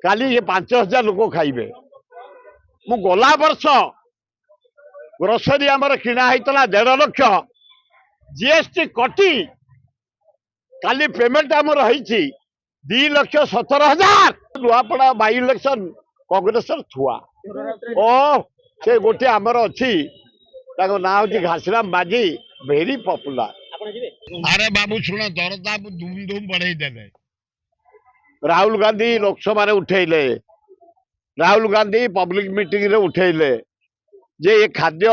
काली ये 5,000 लोक खाइबे मु गला वर्ष ग्रोसरी आमर किणा होता 1.5 लाख जीएसटी कटी काली पेमेंट आमर होती 2,17,000 नुआपड़ा बाई इलेक्शन कांग्रेस थुआ ओ से गोटे आमर अच्छी ना हूँ घासीराम बाजी भेरी पपुलर। अरे बाबू शुण दरदाम धूम धूम बढ़े देले राहुल गांधी लोकसभा उठेले राहुल गांधी पब्लिक मीटिंग रे उठेले जे ये खाद्य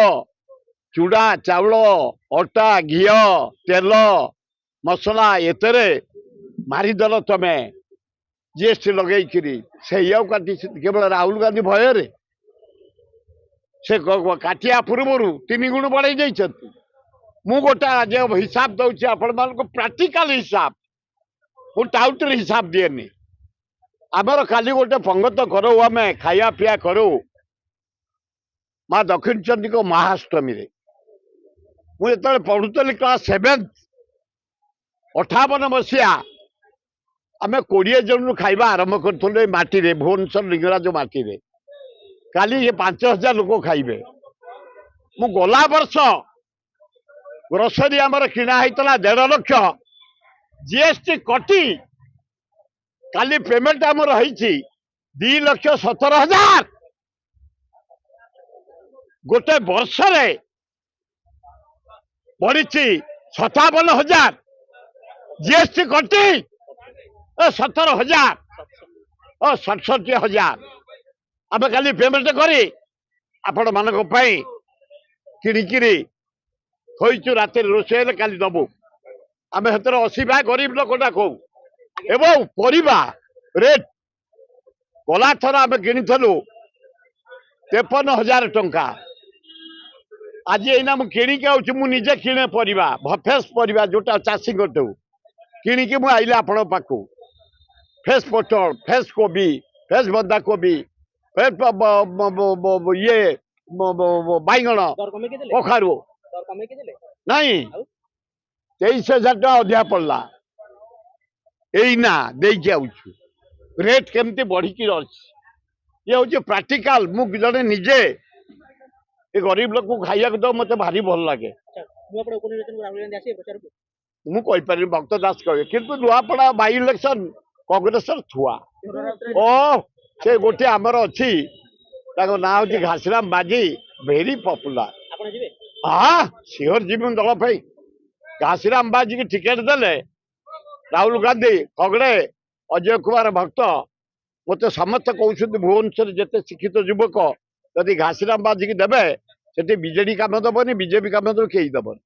चूड़ा चाउल अटा घी तेल मसला एतरे मारिदेल तमे जीएसटी लगे से काटी केवल राहुल गांधी भय से काटिया पूर्व 3 गुण बढ़े जाइए मु गोटे आज हिसाब दौर आपण मान प्राक्टिकल हिसाब मु टाउटर हिसाब दिएनी आमर खाली गोटे पंगत करो आम खाया पिया करो माँ दक्षिण चंडी को महाअष्टमी मुझे पढ़ुली क्लास 7 58 मसीहा आम 20 जन खाइबा आरंभ करूँ माटी रे भुवनेश्वर लिंगराज माटी रे काली ये 5,000 लोक खाइबे मु गला वर्ष ग्रोसरी आमर किणा होता 1.5 लाख जीएसटी कटी काली पेमेंट आमर होती 2,17,000 गोटे वर्ष रे बढ़ी 57,000 जीएसटी कटी 17,000 और 67,000 आम खाली पेमेंट करी आपण मान किणिकी थोचु रात रोषे काली दबू आम हेतर 80 भाग गरीब लोकटा कहू एवं परिबा रेट गला थर आम कि 53,000 टंका आज एना मुझे निजे किणे परिबा फ्रेश परिबा जोटा चाषी गटू किणिकी मु आइले आपण पाखु फ्रेश पोटल फ्रेश कोबी फ्रेश बंधा कोबी ये बैगण कखारू नहीं 23,000 टका अधिया पड़ला एना रेट केमती बढ़ी ये हूँ प्राक्टिकल मुझे जड़े निजे ये गरीब लोक खाइया तो मत भारी भल लगे मुझे भक्त दास कहे किंतु नुआपड़ा बाई इलेक्शन कांग्रेस थुआ ओ से गोटे आमर अच्छी ना हूँ घासीराम बाजी भेरी पपुलर हाँ सियोर जीवन दल पे घासीराम बाजी की टिकेट देले राहुल गांधी खगड़े अजय कुमार भक्त मत समस्त कहते भुवनेश्वर जिते शिक्षित युवक जदि घासीराम बाजी की देवे से बीजेडी काम दबनी बीजेपी काम दब कई दबन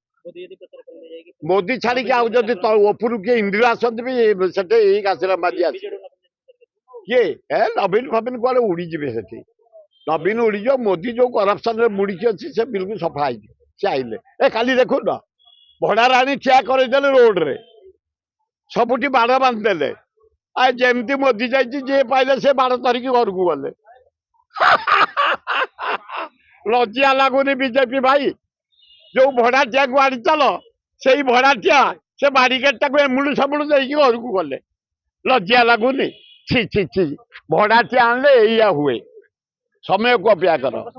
मोदी छाड़ी आदि उपरू किए इंदिरा आसती भी से घासीराम बाजी आस किए नवीन फवीन कौन उड़ीजे से नवीन उड़ीज मोदी जो करप्शन मुड़ी अच्छी से बिल्कुल सफा से आइले ए काली देखु न भड़ार आनी ठिया करदेले रोड रे सबुठी बाड़ बांधिदेले आ जमती मोदी जाइए जे पाइले से बाड़ धरिकी घर को गले लज्जा लगुनि बीजेपी भाई जो भड़ाटिया को आड़ी चल से भड़ाटिया से बारिकेड टाक एमुड़ू सबुड़ू देकी घर को गले लज्जा लगुनि छी छी छी भड़ाटिया आनले या हुए समय को अपेक्षा कर।